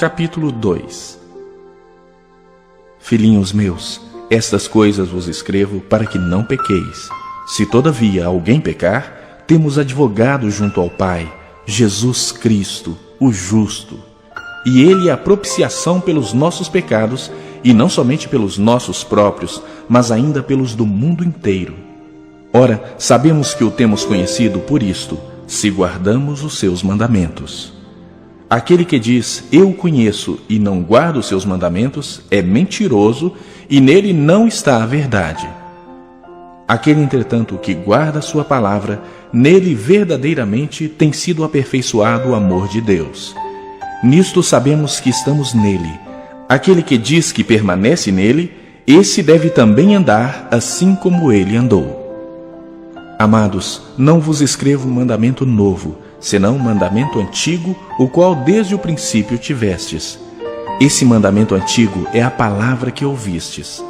Capítulo 2. Filhinhos meus, estas coisas vos escrevo para que não pequeis. Se todavia alguém pecar, temos advogado junto ao Pai, Jesus Cristo, o justo. E ele é a propiciação pelos nossos pecados, e não somente pelos nossos próprios, mas ainda pelos do mundo inteiro. Ora, sabemos que o temos conhecido por isto, se guardamos os seus mandamentos. Aquele que diz, eu o conheço, e não guarda os seus mandamentos, é mentiroso, e nele não está a verdade. Aquele, entretanto, que guarda a sua palavra, nele verdadeiramente tem sido aperfeiçoado o amor de Deus. Nisto sabemos que estamos nele. Aquele que diz que permanece nele, esse deve também andar assim como ele andou. Amados, não vos escrevo um mandamento novo, senão um mandamento antigo, o qual desde o princípio tivestes. Esse mandamento antigo é a palavra que ouvistes.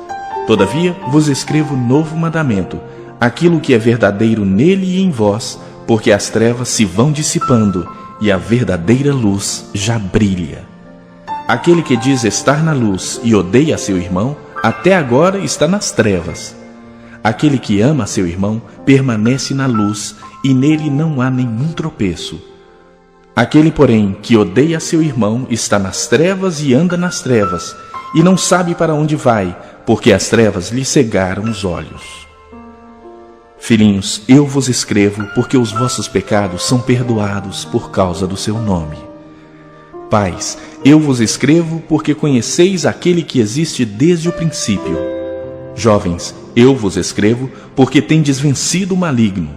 Todavia vos escrevo novo mandamento, aquilo que é verdadeiro nele e em vós, porque as trevas se vão dissipando e a verdadeira luz já brilha. Aquele que diz estar na luz e odeia seu irmão, até agora está nas trevas. Aquele que ama seu irmão permanece na luz e nele não há nenhum tropeço. Aquele, porém, que odeia seu irmão está nas trevas e anda nas trevas, e não sabe para onde vai, porque as trevas lhe cegaram os olhos. Filhinhos, eu vos escrevo porque os vossos pecados são perdoados por causa do seu nome. Pais, eu vos escrevo porque conheceis aquele que existe desde o princípio. Jovens, eu vos escrevo porque tendes vencido o maligno.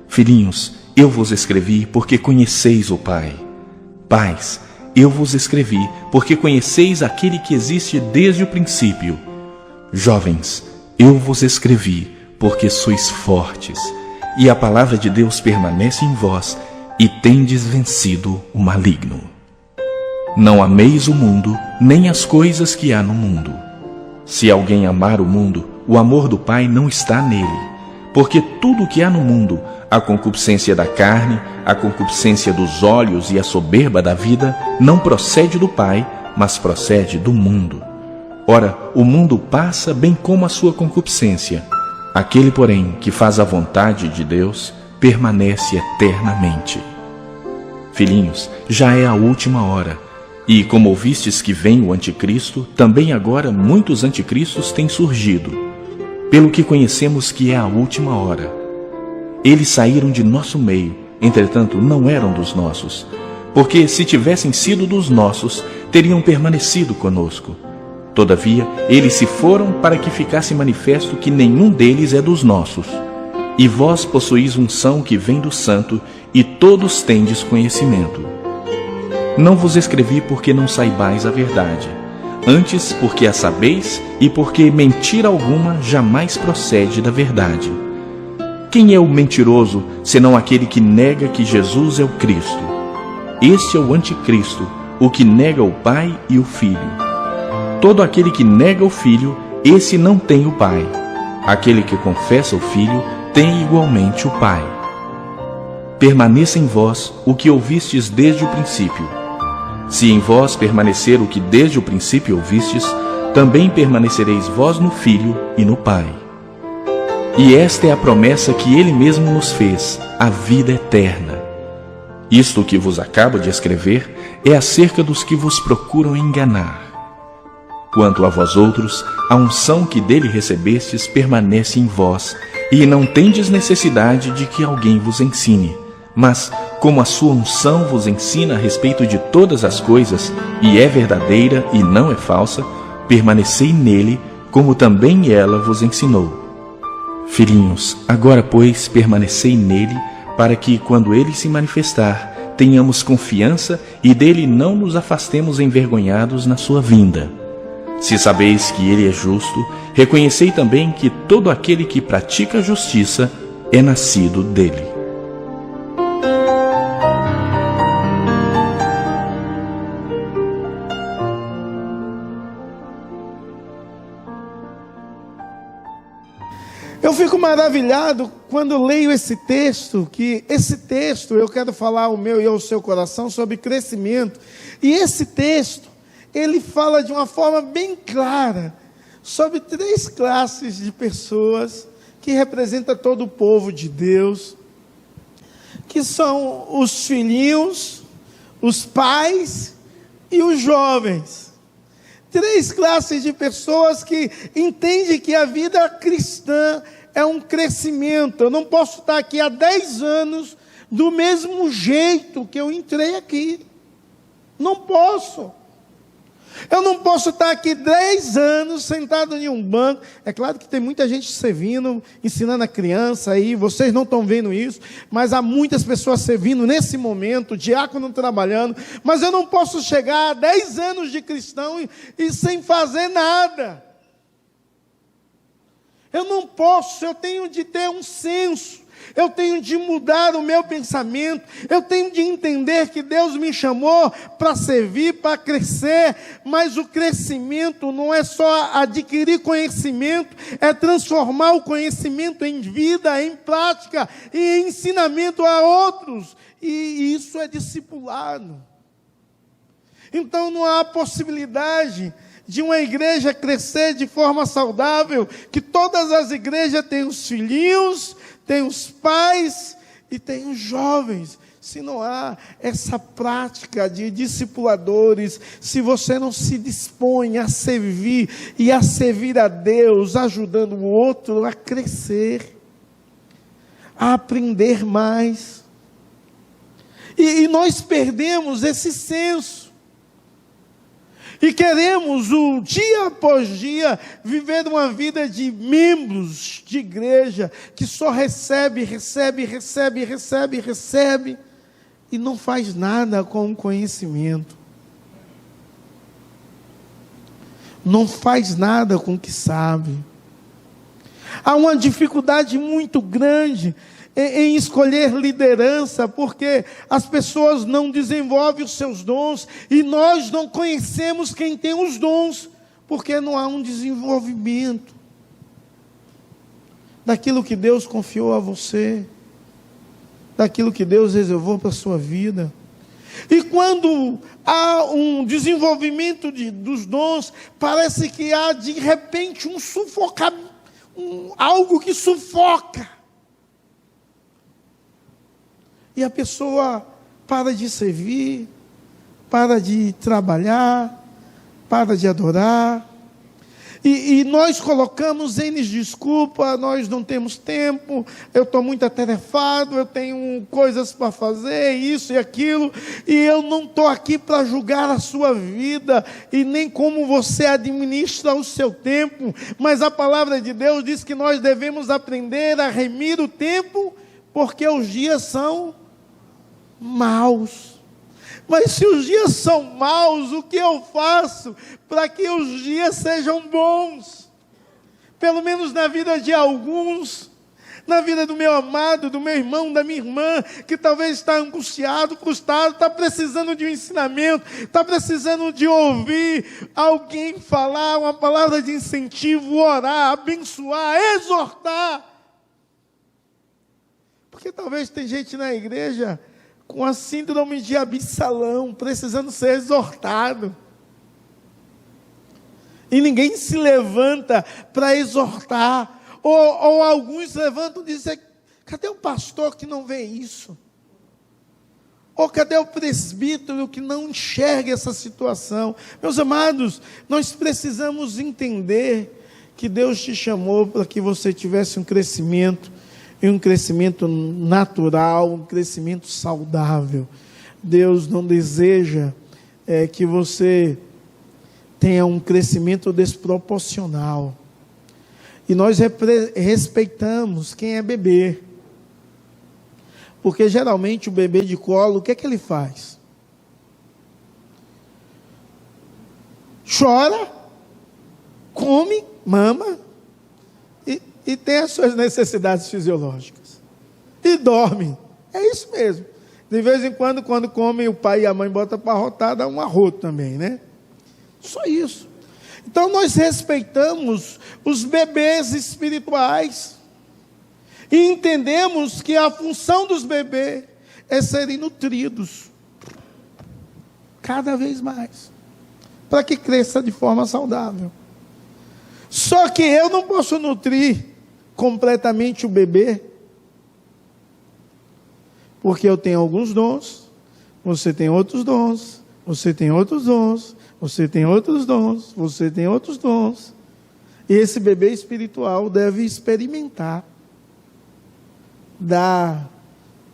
Filhinhos, eu vos escrevi porque conheceis o Pai. Pais, eu vos escrevi porque conheceis aquele que existe desde o princípio. Jovens, eu vos escrevi porque sois fortes, e a palavra de Deus permanece em vós, e tendes vencido o maligno. Não ameis o mundo, nem as coisas que há no mundo. Se alguém amar o mundo, o amor do Pai não está nele, porque tudo o que há no mundo, a concupiscência da carne, a concupiscência dos olhos e a soberba da vida, não procede do Pai, mas procede do mundo. Ora, o mundo passa bem como a sua concupiscência. Aquele, porém, que faz a vontade de Deus, permanece eternamente. Filhinhos, já é a última hora. E como ouvistes que vem o anticristo, também agora muitos anticristos têm surgido. Pelo que conhecemos que é a última hora. Eles saíram de nosso meio, entretanto não eram dos nossos. Porque se tivessem sido dos nossos, teriam permanecido conosco. Todavia, eles se foram para que ficasse manifesto que nenhum deles é dos nossos. E vós possuís unção que vem do Santo, e todos tendes conhecimento. Não vos escrevi porque não saibais a verdade, antes porque a sabeis e porque mentira alguma jamais procede da verdade. Quem é o mentiroso, senão aquele que nega que Jesus é o Cristo? Este é o anticristo, o que nega o Pai e o Filho. Todo aquele que nega o Filho, esse não tem o Pai. Aquele que confessa o Filho, tem igualmente o Pai. Permaneça em vós o que ouvistes desde o princípio. Se em vós permanecer o que desde o princípio ouvistes, também permanecereis vós no Filho e no Pai. E esta é a promessa que Ele mesmo nos fez, a vida eterna. Isto que vos acabo de escrever é acerca dos que vos procuram enganar. Quanto a vós outros, a unção que dele recebestes permanece em vós, e não tendes necessidade de que alguém vos ensine. Mas, como a sua unção vos ensina a respeito de todas as coisas, e é verdadeira e não é falsa, permanecei nele, como também ela vos ensinou. Filhinhos, agora, pois, permanecei nele, para que, quando ele se manifestar, tenhamos confiança e dele não nos afastemos envergonhados na sua vinda. Se sabeis que ele é justo, reconhecei também que todo aquele que pratica a justiça é nascido dele. Eu fico maravilhado quando leio esse texto, que esse texto eu quero falar ao meu e ao seu coração sobre crescimento. E esse texto, ele fala de uma forma bem clara sobre 3 classes de pessoas que representam todo o povo de Deus, que são os filhinhos, os pais e os jovens. 3 classes de pessoas que entendem que a vida cristã é um crescimento. Eu não posso estar aqui há 10 anos do mesmo jeito que eu entrei aqui. Não posso. Eu não posso estar aqui 10 anos sentado em um banco. É claro que tem muita gente servindo, ensinando a criança aí, vocês não estão vendo isso, mas há muitas pessoas servindo nesse momento, diácono trabalhando, mas eu não posso chegar a 10 anos de cristão e sem fazer nada. Eu não posso, eu tenho de ter um senso. Eu tenho de mudar o meu pensamento, eu tenho de entender que Deus me chamou para servir, para crescer, mas o crescimento não é só adquirir conhecimento, é transformar o conhecimento em vida, em prática e em ensinamento a outros, e isso é discipulado. Então não há possibilidade de uma igreja crescer de forma saudável, que todas as igrejas têm os filhinhos, tem os pais e tem os jovens. Se não há essa prática de discipuladores, se você não se dispõe a servir e a servir a Deus, ajudando o outro a crescer, a aprender mais. E nós perdemos esse senso. E queremos, dia após dia, viver uma vida de membros de igreja, que só recebe, e não faz nada com o conhecimento. Não faz nada com o que sabe. Há uma dificuldade muito grande em escolher liderança, porque as pessoas não desenvolvem os seus dons, e nós não conhecemos quem tem os dons, porque não há um desenvolvimento daquilo que Deus confiou a você, daquilo que Deus reservou para a sua vida. E quando há um desenvolvimento dos dons, parece que há de repente algo que sufoca. E a pessoa para de servir, para de trabalhar, para de adorar. E nós colocamos N desculpa, nós não temos tempo, eu estou muito atarefado, eu tenho coisas para fazer, isso e aquilo, e eu não estou aqui para julgar a sua vida, e nem como você administra o seu tempo, mas a palavra de Deus diz que nós devemos aprender a remir o tempo, porque os dias são maus. Mas se os dias são maus, o que eu faço para que os dias sejam bons? Pelo menos na vida de alguns, na vida do meu amado, do meu irmão, da minha irmã, que talvez está angustiado, frustrado, está precisando de um ensinamento, está precisando de ouvir alguém falar uma palavra de incentivo, orar, abençoar, exortar. Porque talvez tem gente na igreja com a síndrome de Absalão, precisando ser exortado. E ninguém se levanta para exortar. Ou alguns levantam e dizem, cadê o pastor que não vê isso? Ou cadê o presbítero que não enxerga essa situação? Meus amados, nós precisamos entender que Deus te chamou para que você tivesse um crescimento, e um crescimento natural, um crescimento saudável. Deus não deseja que você tenha um crescimento desproporcional. E nós respeitamos quem é bebê. Porque geralmente o bebê de colo, o que é que ele faz? Chora, come, mama, e tem as suas necessidades fisiológicas. E dorme. É isso mesmo. De vez em quando come, o pai e a mãe botam para arrotar, dá um arroto também, né? Só isso. Então nós respeitamos os bebês espirituais. E entendemos que a função dos bebês é serem nutridos. Cada vez mais. Para que cresça de forma saudável. Só que eu não posso nutrir completamente o bebê, porque eu tenho alguns dons, você tem outros dons, você tem outros dons, você tem outros dons, você tem outros dons, e esse bebê espiritual deve experimentar da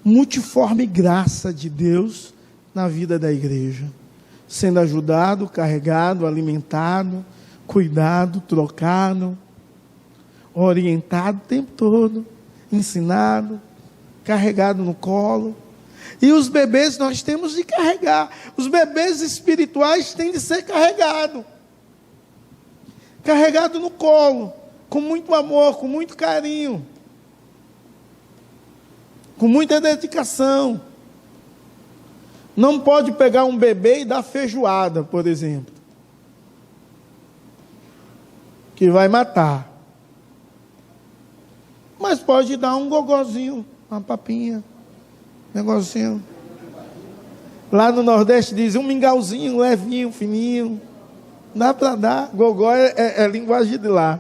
multiforme graça de Deus na vida da igreja. sendo ajudado, carregado, alimentado, cuidado, trocado, orientado o tempo todo, ensinado, carregado no colo. E os bebês nós temos de carregar. Os bebês espirituais têm de ser carregados. Carregado no colo, com muito amor, com muito carinho, com muita dedicação. Não pode pegar um bebê e dar feijoada, por exemplo, que vai matar. Mas pode dar um gogozinho, uma papinha, um negocinho. Lá no Nordeste diz um mingauzinho, levinho, fininho. Dá para dar. Gogó é linguagem de lá.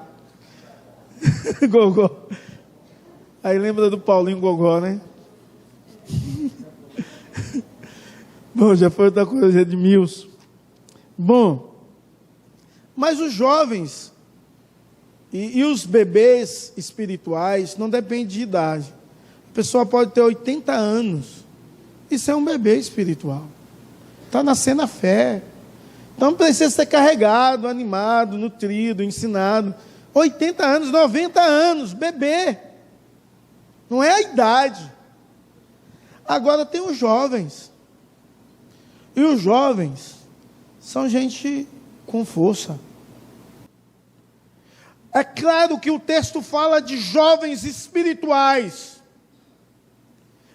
Gogó. Aí lembra do Paulinho Gogó, né? Bom, já foi outra coisa, Edmilson. Bom, mas os jovens e os bebês espirituais não dependem de idade. A pessoa pode ter 80 anos. Isso é um bebê espiritual. Está nascendo a fé. Então precisa ser carregado, animado, nutrido, ensinado. 80 anos, 90 anos, bebê. Não é a idade. Agora tem os jovens. E os jovens são gente com força. É claro que o texto fala de jovens espirituais.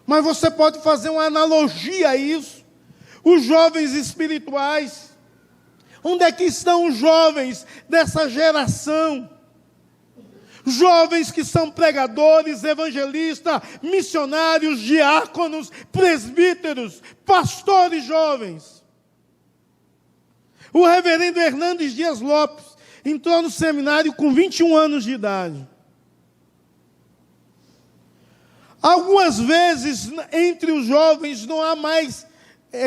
Mas você pode fazer uma analogia a isso. Os jovens espirituais. Onde é que estão os jovens dessa geração? Jovens que são pregadores, evangelistas, missionários, diáconos, presbíteros, pastores jovens. O reverendo Hernandes Dias Lopes entrou no seminário com 21 anos de idade. Algumas vezes, entre os jovens, não há mais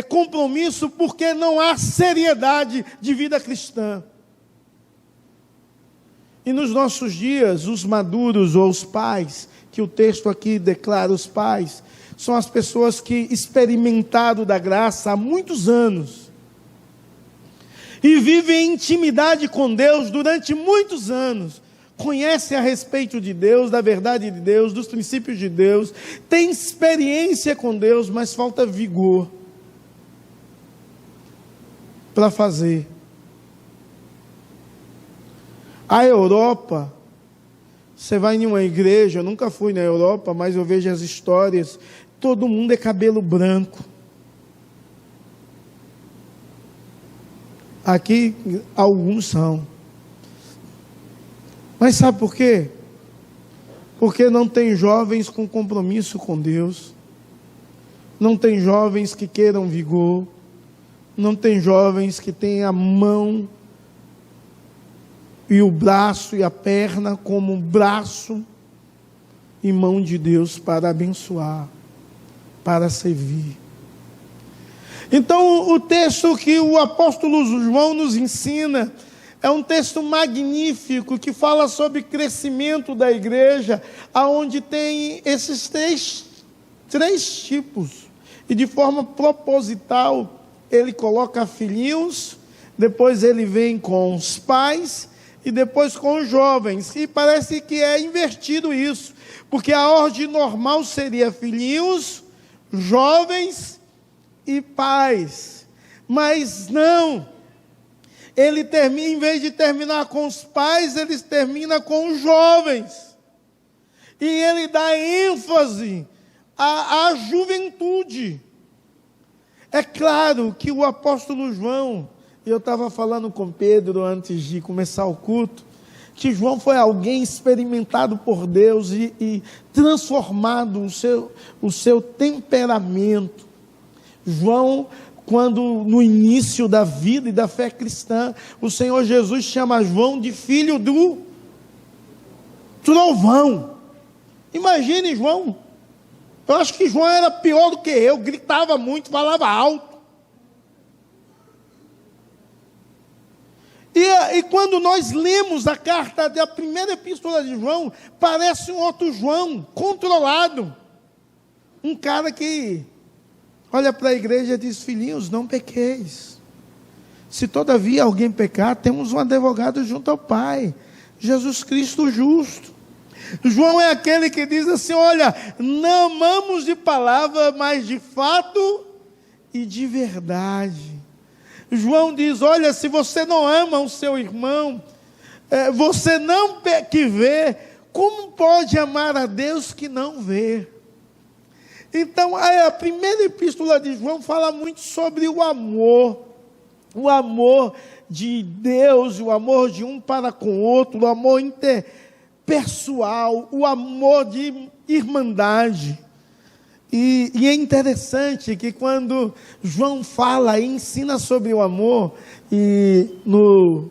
compromisso, porque não há seriedade de vida cristã. E nos nossos dias, os maduros ou os pais, que o texto aqui declara os pais, são as pessoas que experimentaram da graça há muitos anos. E vivem em intimidade com Deus durante muitos anos. Conhecem a respeito de Deus, da verdade de Deus, dos princípios de Deus. Têm experiência com Deus, mas falta vigor para fazer. A Europa, você vai em uma igreja, eu nunca fui na Europa, mas eu vejo as histórias, todo mundo é cabelo branco. Aqui, alguns são. Mas sabe por quê? Porque não tem jovens com compromisso com Deus, não tem jovens que queiram vigor, não tem jovens que têm a mão e o braço e a perna como braço e mão de Deus para abençoar, para servir. Então, o texto que o apóstolo João nos ensina é um texto magnífico que fala sobre crescimento da igreja, aonde tem esses três tipos. E de forma proposital, ele coloca filhinhos, depois ele vem com os pais e depois com os jovens. E parece que é invertido isso, porque a ordem normal seria filhinhos, jovens e pais. Mas não. Ele termina, em vez de terminar com os pais, ele termina com os jovens. E ele dá ênfase à juventude. É claro que o apóstolo João, eu estava falando com Pedro antes de começar o culto, que João foi alguém experimentado por Deus e transformado o seu temperamento. João, quando no início da vida e da fé cristã, o Senhor Jesus chama João de filho do trovão. Imagine João. Eu acho que João era pior do que eu, gritava muito, falava alto. E quando nós lemos a carta da primeira epístola de João, parece um outro João, controlado. Um cara que olha para a igreja e diz: filhinhos, não pequeis. Se todavia alguém pecar, temos um advogado junto ao Pai, Jesus Cristo justo. João é aquele que diz assim: olha, não amamos de palavra, mas de fato e de verdade. João diz: olha, se você não ama o seu irmão, você não que vê, como pode amar a Deus que não vê? Então, a primeira epístola de João fala muito sobre o amor de Deus, o amor de um para com o outro, o amor interpessoal, o amor de irmandade. E é interessante que quando João fala e ensina sobre o amor, e no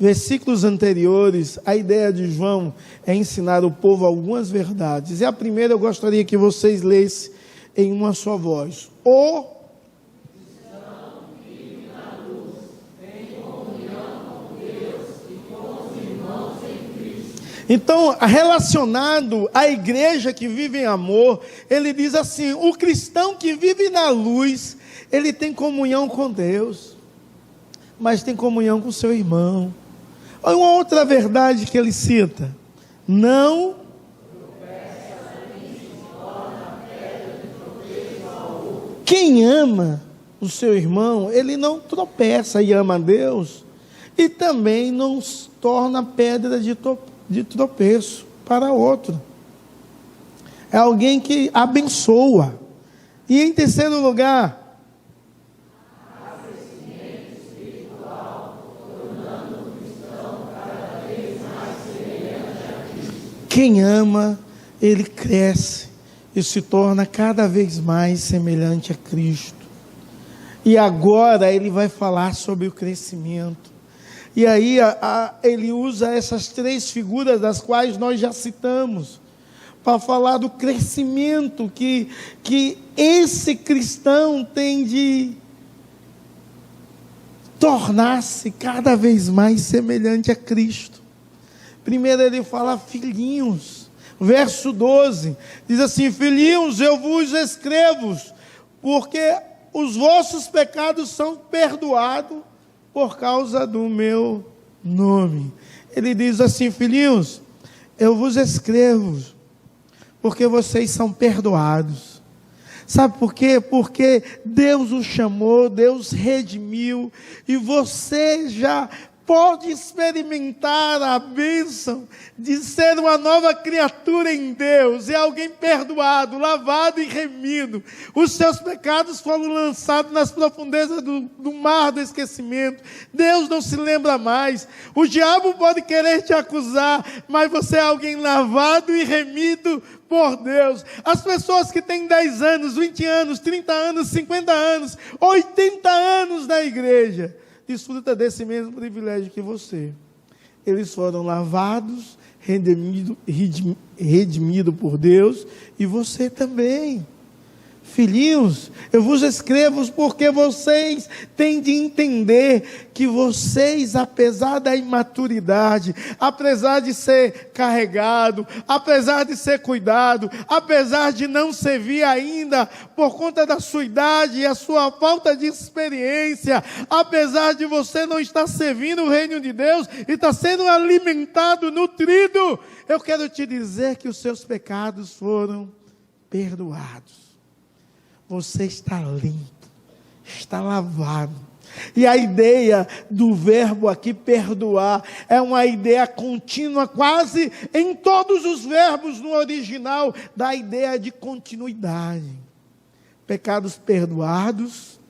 versículos anteriores, a ideia de João é ensinar o povo algumas verdades. E a primeira eu gostaria que vocês lessem em uma só voz. Então, relacionado à igreja que vive em amor, ele diz assim: o cristão que vive na luz, ele tem comunhão com Deus, mas tem comunhão com seu irmão. Olha uma outra verdade que ele cita: não quem ama o seu irmão, ele não tropeça e ama a Deus, e também não se torna pedra de tropeço para outro. É alguém que abençoa. E em terceiro lugar, quem ama, ele cresce e se torna cada vez mais semelhante a Cristo. E agora ele vai falar sobre o crescimento. E aí ele usa essas três figuras, das quais nós já citamos, para falar do crescimento que esse cristão tem de tornar-se cada vez mais semelhante a Cristo. Primeiro ele fala filhinhos, verso 12, diz assim: filhinhos, eu vos escrevo, porque os vossos pecados são perdoados por causa do meu nome. Ele diz assim: filhinhos, eu vos escrevo, porque vocês são perdoados. Sabe por quê? Porque Deus os chamou, Deus redimiu, e você já pode experimentar a bênção de ser uma nova criatura em Deus, é alguém perdoado, lavado e remido. Os seus pecados foram lançados nas profundezas do mar do esquecimento. Deus não se lembra mais. O diabo pode querer te acusar, mas você é alguém lavado e remido por Deus. As pessoas que têm 10 anos, 20 anos, 30 anos, 50 anos, 80 anos na igreja, desfruta desse mesmo privilégio que você. Eles foram lavados, redimidos por Deus, e você também. Filhinhos, eu vos escrevo porque vocês têm de entender que vocês, apesar da imaturidade, apesar de ser carregado, apesar de ser cuidado, apesar de não servir ainda por conta da sua idade e a sua falta de experiência, apesar de você não estar servindo o reino de Deus e estar sendo alimentado, nutrido, eu quero te dizer que os seus pecados foram perdoados. Você está limpo, está lavado. E a ideia do verbo aqui, perdoar, é uma ideia contínua, quase em todos os verbos no original, da ideia de continuidade. Pecados perdoados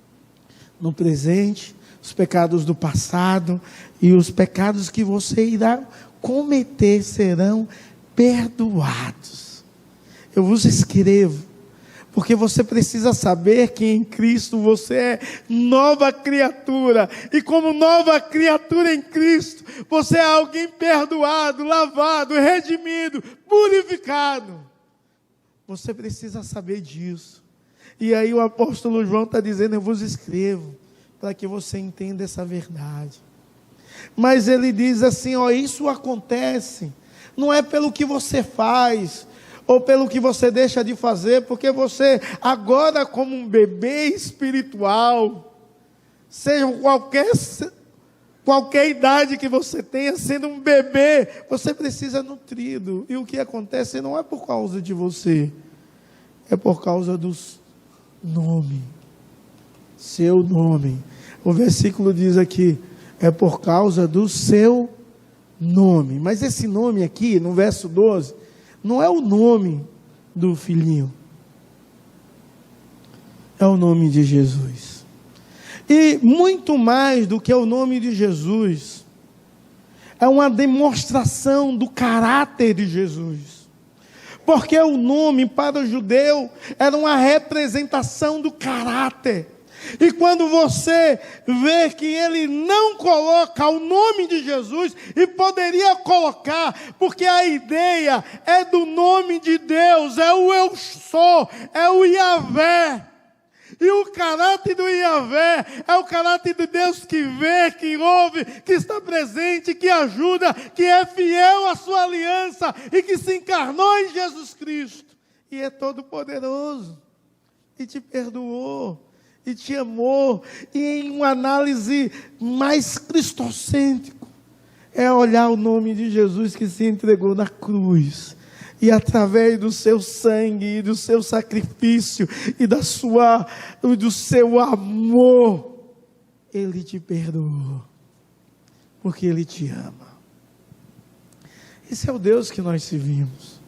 no presente, os pecados do passado e os pecados que você irá cometer serão perdoados. Eu vos escrevo, porque você precisa saber que em Cristo você é nova criatura. E como nova criatura em Cristo, você é alguém perdoado, lavado, redimido, purificado. Você precisa saber disso. E aí o apóstolo João está dizendo: eu vos escrevo, para que você entenda essa verdade. Mas ele diz assim: ó, isso acontece, não é pelo que você faz, ou pelo que você deixa de fazer, porque você agora, como um bebê espiritual, seja qualquer idade que você tenha, sendo um bebê, você precisa nutrido. E o que acontece não é por causa de você, é por causa do nome, seu nome. O versículo diz aqui, é por causa do seu nome. Mas esse nome aqui, no verso 12, não é o nome do filhinho, é o nome de Jesus. E muito mais do que o nome de Jesus, é uma demonstração do caráter de Jesus. Porque o nome para o judeu era uma representação do caráter. E quando você vê que ele não coloca o nome de Jesus, e poderia colocar, porque a ideia é do nome de Deus, é o eu sou, é o Yahvé. E o caráter do Yahvé é o caráter de Deus que vê, que ouve, que está presente, que ajuda, que é fiel à sua aliança e que se encarnou em Jesus Cristo. E é todo poderoso. E te perdoou. E te amou. E em uma análise mais cristocêntrica, é olhar o nome de Jesus que se entregou na cruz. E através do seu sangue, e do seu sacrifício, e do seu amor, Ele te perdoou, porque Ele te ama. Esse é o Deus que nós servimos.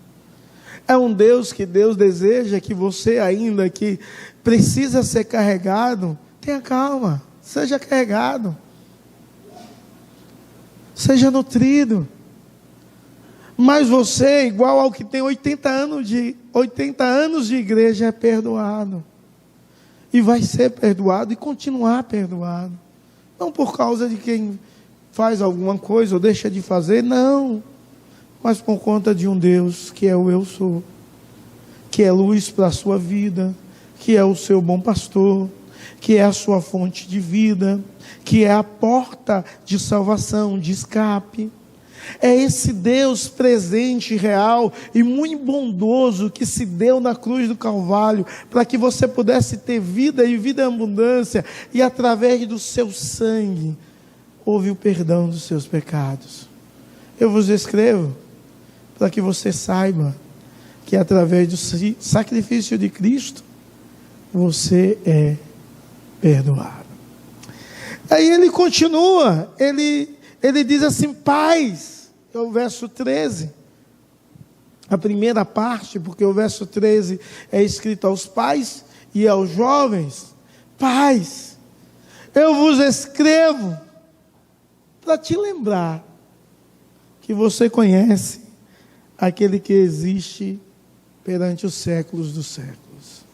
É um Deus que Deus deseja que você ainda que precisa ser carregado, tenha calma, seja carregado, seja nutrido. Mas você, igual ao que tem 80 anos de igreja, é perdoado. E vai ser perdoado e continuar perdoado. Não por causa de quem faz alguma coisa ou deixa de fazer, não. Mas por conta de um Deus que é o eu sou. Que é luz para a sua vida. Que é o seu bom pastor. Que é a sua fonte de vida. Que é a porta de salvação, de escape. É esse Deus presente, real e muito bondoso que se deu na cruz do Calvário para que você pudesse ter vida e vida em abundância, e através do seu sangue houve o perdão dos seus pecados. Eu vos escrevo para que você saiba que através do sacrifício de Cristo você é perdoado. Aí ele continua, ele diz assim, pais, é o verso 13, a primeira parte, porque o verso 13 é escrito aos pais e aos jovens. Pais, eu vos escrevo para te lembrar que você conhece aquele que existe perante os séculos dos séculos.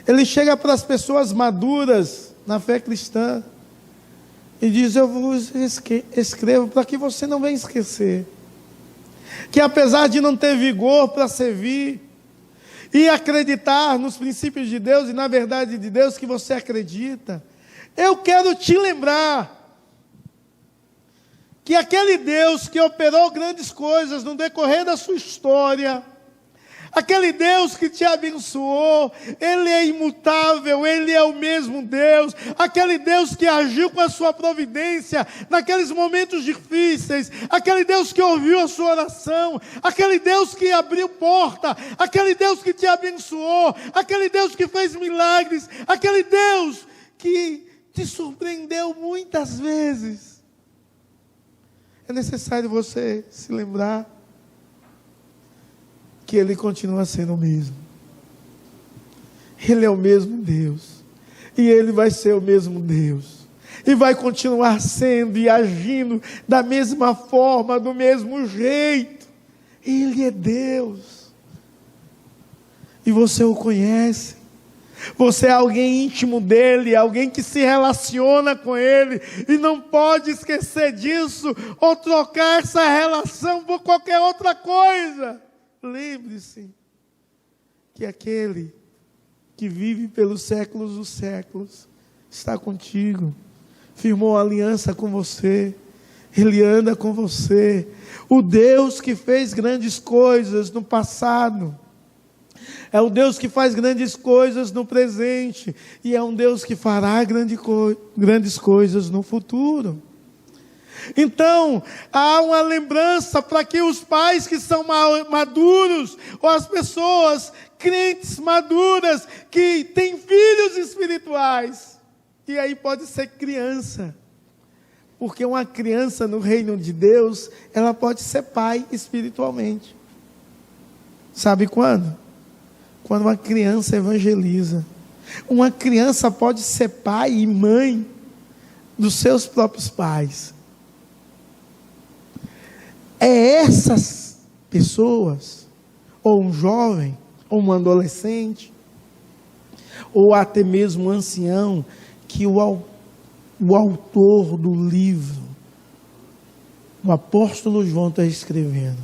Ele chega para as pessoas maduras na fé cristã e diz, eu vos escrevo para que você não venha esquecer. Que apesar de não ter vigor para servir e acreditar nos princípios de Deus e na verdade de Deus que você acredita, eu quero te lembrar que aquele Deus que operou grandes coisas no decorrer da sua história, aquele Deus que te abençoou, Ele é imutável, Ele é o mesmo Deus, aquele Deus que agiu com a sua providência naqueles momentos difíceis, aquele Deus que ouviu a sua oração, aquele Deus que abriu porta, aquele Deus que te abençoou, aquele Deus que fez milagres, aquele Deus que te surpreendeu muitas vezes. É necessário você se lembrar que Ele continua sendo o mesmo. Ele é o mesmo Deus. E Ele vai ser o mesmo Deus. E vai continuar sendo e agindo da mesma forma, do mesmo jeito. Ele é Deus. E você o conhece. Você é alguém íntimo dEle, alguém que se relaciona com Ele. E não pode esquecer disso, ou trocar essa relação por qualquer outra coisa. Lembre-se que aquele que vive pelos séculos dos séculos está contigo, firmou aliança com você, Ele anda com você. O Deus que fez grandes coisas no passado É o Deus que faz grandes coisas no presente. E é um Deus que fará grandes coisas no futuro. Então, há uma lembrança para que os pais que são maduros, ou as pessoas crentes maduras, que têm filhos espirituais, e aí pode ser criança, porque uma criança no reino de Deus, ela pode ser pai espiritualmente. Sabe quando? Quando uma criança evangeliza. Uma criança pode ser pai e mãe dos seus próprios pais. É essas pessoas, ou um jovem, ou um adolescente, ou até mesmo um ancião, que o autor do livro, o apóstolo João está escrevendo,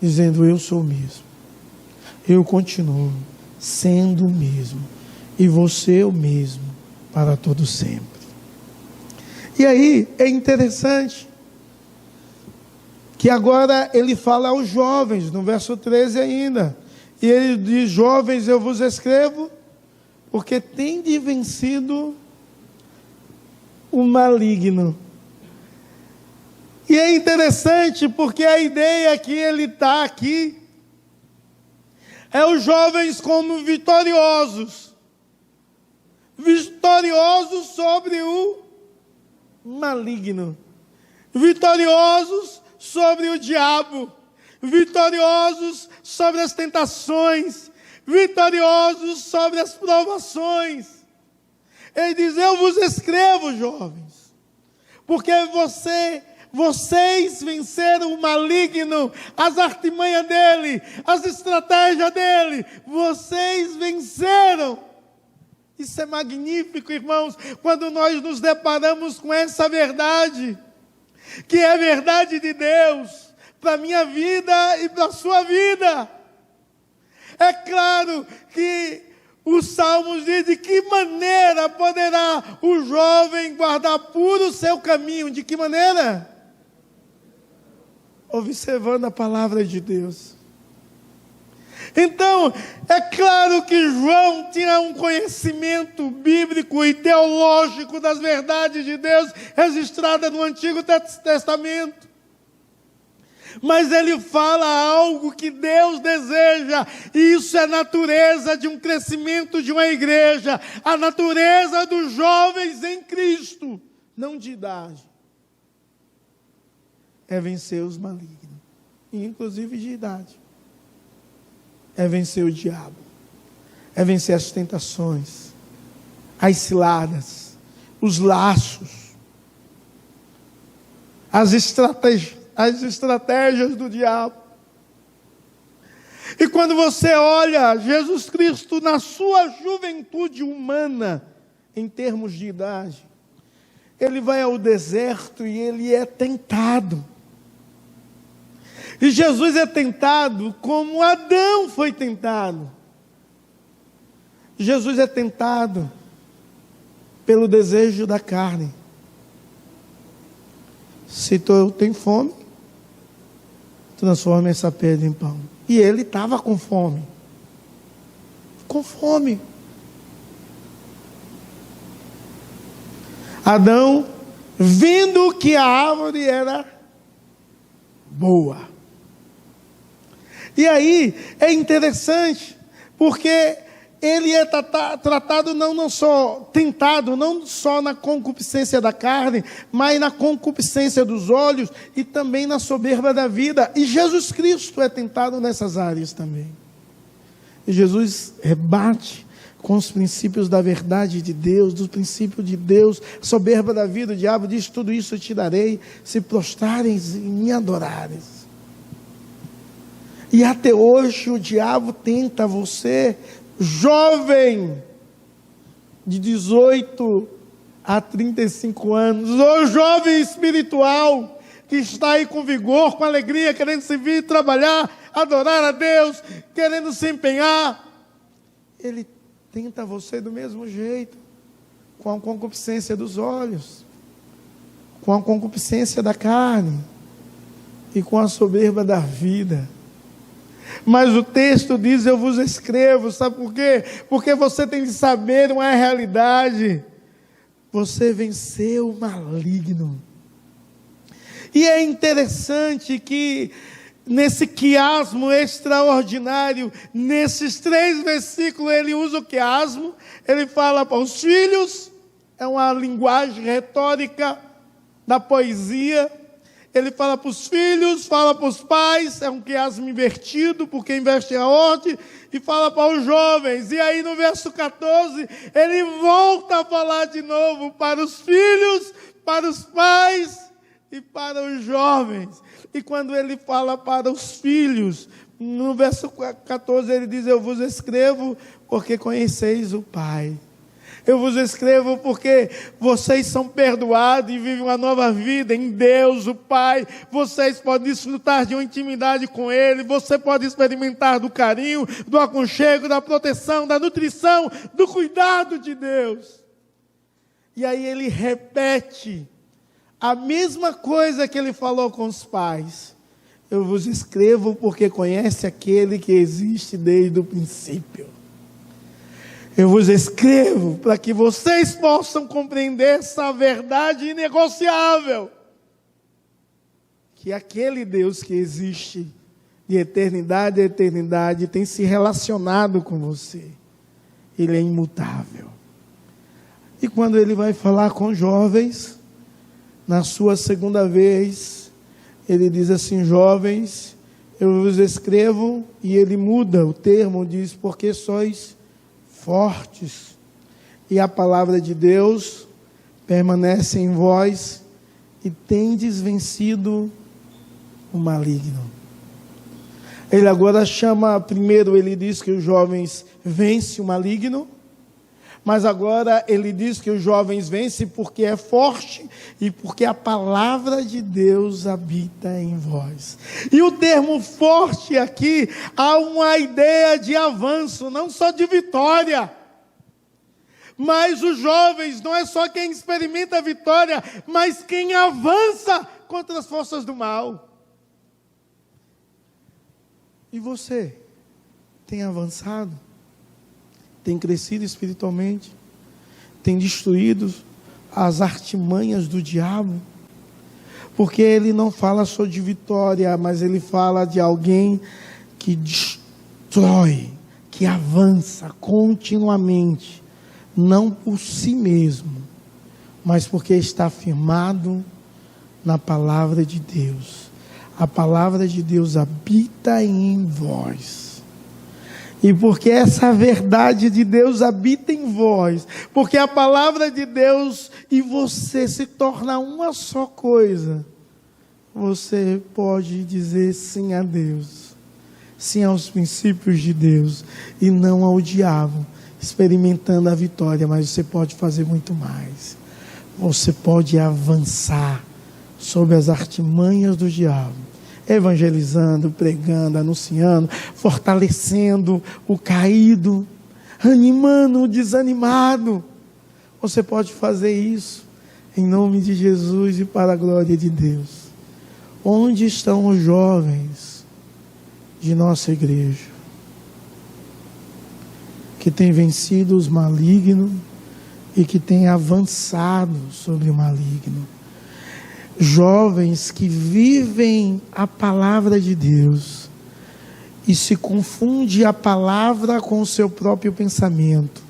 dizendo: eu sou o mesmo, eu continuo sendo o mesmo, e você o mesmo para todo sempre. E aí é interessante que agora ele fala aos jovens, no verso 13 ainda, e ele diz: jovens, eu vos escrevo, porque tende vencido o maligno. E é interessante, porque a ideia que ele está aqui, é os jovens como vitoriosos sobre o maligno, vitoriosos sobre o diabo, vitoriosos sobre as tentações, vitoriosos sobre as provações. Ele diz: eu vos escrevo, jovens, porque vocês venceram o maligno, as artimanhas dele, as estratégias dele, vocês venceram. Isso é magnífico, irmãos, quando nós nos deparamos com essa verdade, que é a verdade de Deus, para a minha vida e para a sua vida. É claro que os Salmos dizem: de que maneira poderá o jovem guardar puro o seu caminho? De que maneira? Observando a palavra de Deus. Então, é claro que João tinha um conhecimento bíblico e teológico das verdades de Deus registradas no Antigo Testamento. Mas ele fala algo que Deus deseja, e isso é a natureza de um crescimento de uma igreja, a natureza dos jovens em Cristo, não de idade. É vencer os malignos, inclusive de idade. É vencer o diabo, é vencer as tentações, as ciladas, os laços, as estratégias do diabo. E quando você olha Jesus Cristo na sua juventude humana, em termos de idade, ele vai ao deserto e ele é tentado. E Jesus é tentado como Adão foi tentado. Jesus é tentado pelo desejo da carne. Se tu tem fome, transforma essa pedra em pão. E ele estava com fome. Com fome. Adão, vendo que a árvore era boa. E aí é interessante, porque ele é tratado não só, tentado, não só na concupiscência da carne, mas na concupiscência dos olhos e também na soberba da vida. E Jesus Cristo é tentado nessas áreas também. E Jesus rebate com os princípios da verdade de Deus, dos princípios de Deus, soberba da vida. O diabo diz: tudo isso eu te darei, se prostrares e me adorares. E até hoje o diabo tenta você, jovem, de 18 a 35 anos, ou jovem espiritual, que está aí com vigor, com alegria, querendo se vir trabalhar, adorar a Deus, querendo se empenhar. Ele tenta você do mesmo jeito, com a concupiscência dos olhos, com a concupiscência da carne, e com a soberba da vida. Mas o texto diz: eu vos escrevo. Sabe por quê? Porque você tem de saber uma realidade. Você venceu o maligno. E é interessante que nesse quiasmo extraordinário, nesses 3 versículos, ele usa o quiasmo, ele fala para os filhos, é uma linguagem retórica da poesia, ele fala para os filhos, fala para os pais, é um quiasmo invertido, porque inverte a ordem, e fala para os jovens. E aí no verso 14, ele volta a falar de novo para os filhos, para os pais e para os jovens. E quando ele fala para os filhos, no verso 14 ele diz: eu vos escrevo porque conheceis o Pai. Eu vos escrevo porque vocês são perdoados e vivem uma nova vida em Deus, o Pai. Vocês podem desfrutar de uma intimidade com Ele. Você pode experimentar do carinho, do aconchego, da proteção, da nutrição, do cuidado de Deus. E aí ele repete a mesma coisa que ele falou com os pais. Eu vos escrevo porque conhece aquele que existe desde o princípio. Eu vos escrevo para que vocês possam compreender essa verdade inegociável. Que aquele Deus que existe de eternidade a eternidade tem se relacionado com você. Ele é imutável. E quando ele vai falar com jovens, na sua segunda vez, ele diz assim: jovens, eu vos escrevo, e ele muda o termo, diz: porque sois fortes, e a palavra de Deus permanece em vós, e tendes vencido o maligno. Ele agora chama, primeiro ele diz que os jovens vencem o maligno, mas agora ele diz que os jovens vencem porque é forte e porque a palavra de Deus habita em vós. E o termo forte aqui, há uma ideia de avanço, não só de vitória. Mas os jovens não é só quem experimenta a vitória, mas quem avança contra as forças do mal. E você tem avançado? Tem crescido espiritualmente? Tem destruído as artimanhas do diabo? Porque ele não fala só de vitória, mas ele fala de alguém que destrói, que avança continuamente, não por si mesmo, mas porque está firmado na palavra de Deus. A palavra de Deus habita em vós. E porque essa verdade de Deus habita em vós, porque a palavra de Deus e você se torna uma só coisa, você pode dizer sim a Deus, sim aos princípios de Deus, e não ao diabo, experimentando a vitória. Mas você pode fazer muito mais. Você pode avançar sobre as artimanhas do diabo, evangelizando, pregando, anunciando, fortalecendo o caído, animando o desanimado. Você pode fazer isso em nome de Jesus e para a glória de Deus. Onde estão os jovens de nossa igreja que têm vencido os malignos e que têm avançado sobre o maligno? Jovens que vivem a palavra de Deus e se confunde a palavra com o seu próprio pensamento,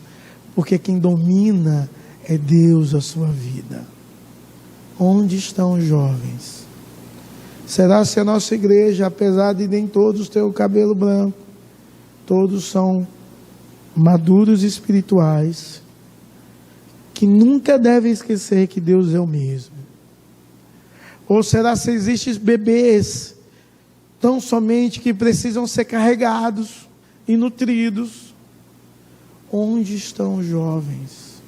porque quem domina é Deus a sua vida. Onde estão os jovens? Será se a nossa igreja, apesar de nem todos ter o cabelo branco, todos são maduros espirituais, que nunca devem esquecer que Deus é o mesmo? Ou será se existem bebês tão somente que precisam ser carregados e nutridos? Onde estão os jovens?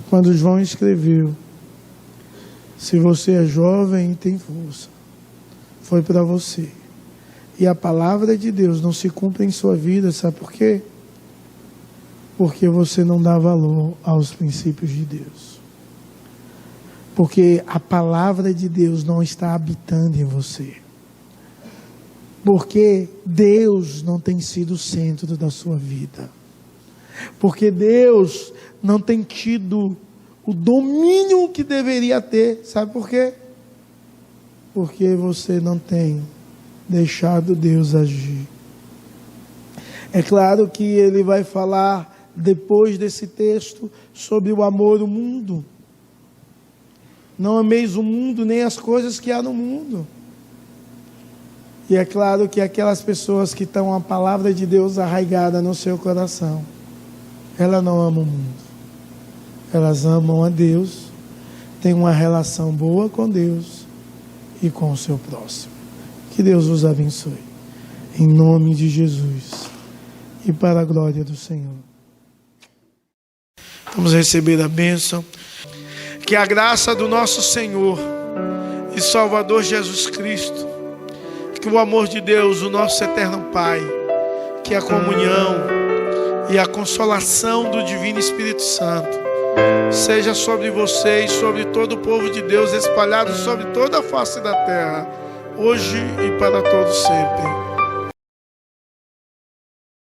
Quando João escreveu: se você é jovem e tem força, foi para você. E a palavra de Deus não se cumpre em sua vida, sabe por quê? Porque você não dá valor aos princípios de Deus. Porque a palavra de Deus não está habitando em você. Porque Deus não tem sido o centro da sua vida. Porque Deus não tem tido o domínio que deveria ter. Sabe por quê? Porque você não tem deixado Deus agir. É claro que ele vai falar, depois desse texto, sobre o amor ao mundo. Não ameis o mundo, nem as coisas que há no mundo. E é claro que aquelas pessoas que estão a palavra de Deus arraigada no seu coração, elas não amam o mundo. Elas amam a Deus, têm uma relação boa com Deus e com o seu próximo. Que Deus os abençoe. Em nome de Jesus. E para a glória do Senhor. Vamos receber a bênção. Que a graça do nosso Senhor e Salvador Jesus Cristo, que o amor de Deus, o nosso eterno Pai, que a comunhão e a consolação do Divino Espírito Santo seja sobre vocês, sobre todo o povo de Deus, espalhado sobre toda a face da terra, hoje e para todos sempre.